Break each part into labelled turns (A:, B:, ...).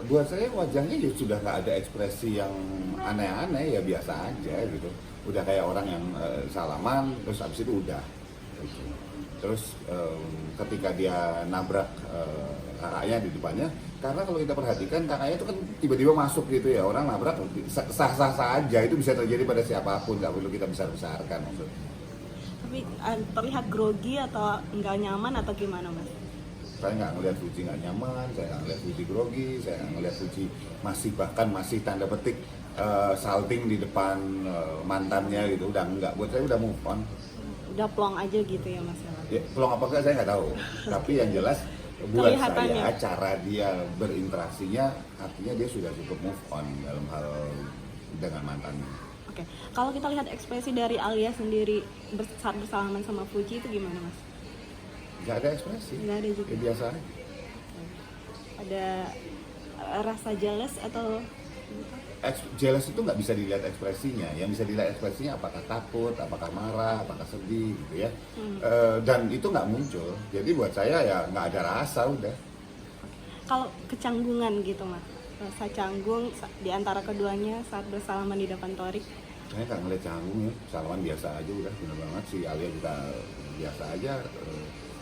A: buat saya wajahnya ya sudah nggak ada ekspresi yang aneh-aneh, ya biasa aja gitu. Udah kayak orang yang salaman terus abis itu udah gitu. Terus ketika dia nabrak kakaknya di depannya, karena kalau kita perhatikan kakaknya itu kan tiba-tiba masuk gitu ya, orang nabrak sah-sah saja, itu bisa terjadi pada siapapun, nggak perlu kita besar-besarkan maksudnya.
B: Tapi terlihat grogi atau nggak nyaman atau gimana Mas?
A: Saya nggak ngelihat Fuji nggak nyaman, saya nggak ngelihat Fuji grogi, saya nggak ngelihat Fuji bahkan masih tanda petik salting di depan mantannya gitu, udah nggak, buat saya udah move on.
B: Udah plong aja gitu ya Mas?
A: Ya, peluang apa enggak saya nggak tahu, tapi yang jelas buat
B: Kelihatannya.
A: saya cara dia berinteraksinya artinya dia sudah cukup move on dalam hal dengan mantannya.
B: Oke, kalau kita lihat ekspresi dari Alia sendiri saat bersalaman sama Fuji itu gimana Mas?
A: Nggak ada ekspresi,
B: Nggak ada juga.
A: ya biasa aja.
B: Ada rasa jealous atau
A: Jealous itu nggak bisa dilihat ekspresinya, yang bisa dilihat ekspresinya apakah takut, apakah marah, apakah sedih gitu ya. Dan itu nggak muncul, jadi buat saya ya nggak ada rasa udah.
B: kalau kecanggungan gitu Mas? Rasa canggung di antara keduanya saat bersalaman di depan Torik?
A: Saya nggak ngeliat canggung ya, salaman biasa aja udah, bener banget. Si Alia juga biasa aja,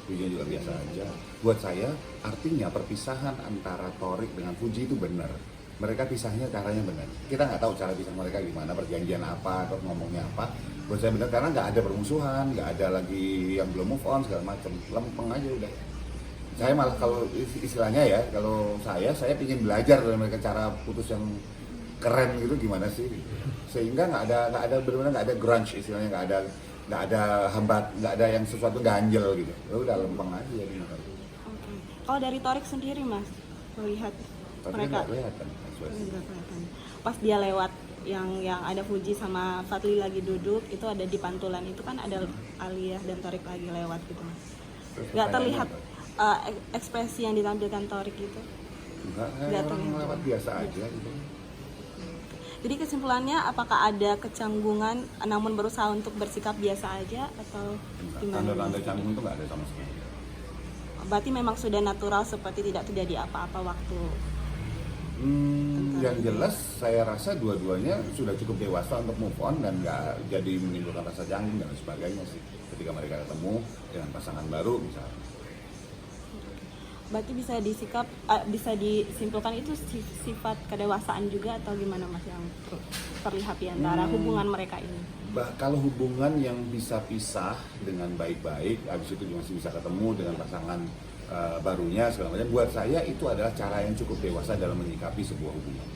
A: Fuji juga biasa aja. Buat saya artinya perpisahan antara Torik dengan Fuji itu benar. Mereka pisahnya caranya benar. Kita nggak tahu cara pisah mereka gimana, perjanjian apa atau ngomongnya apa. Buat saya benar karena nggak ada permusuhan, nggak ada lagi yang belum move on segala macam, lempeng aja udah. Saya malah kalau istilahnya ya, kalau saya ingin belajar dari mereka cara putus yang keren gitu gimana sih, sehingga nggak ada benar-benar nggak ada grunge istilahnya, nggak ada hambat, nggak ada yang sesuatu ganjel gitu. Ya udah lempeng aja ya.
B: Oke. Kalau dari Torik sendiri Mas melihat
A: Tapi
B: mereka
A: nggak kelihatan ekspresi.
B: nggak kelihatan. Pas dia lewat yang ada Fuji sama Fadli lagi duduk itu ada di pantulan itu kan ada Alia dan Torik lagi lewat gitu Mas.
A: Terus
B: Nggak terlihat
A: pertanyaannya
B: ekspresi yang ditampilkan Torik itu.
A: nggak,
B: nggak
A: orang
B: terlihat.
A: lewat biasa aja gitu.
B: Jadi kesimpulannya apakah ada kecanggungan namun berusaha untuk bersikap biasa aja atau gimana?
A: Tanda-tanda canggung itu nggak ada sama sekali.
B: Berarti memang sudah natural seperti tidak terjadi apa-apa waktu.
A: Yang jelas saya rasa dua-duanya sudah cukup dewasa untuk move on dan nggak jadi menimbulkan rasa canggung dan sebagainya sih ketika mereka ketemu dengan pasangan baru misalnya.
B: Berarti bisa disimpulkan itu sifat kedewasaan juga atau gimana Mas yang terlihat di antara hubungan mereka ini?
A: Kalau hubungan yang bisa pisah dengan baik-baik, habis itu masih bisa ketemu dengan pasangan barunya segala macam, buat saya itu adalah cara yang cukup dewasa dalam menyikapi sebuah hubungan.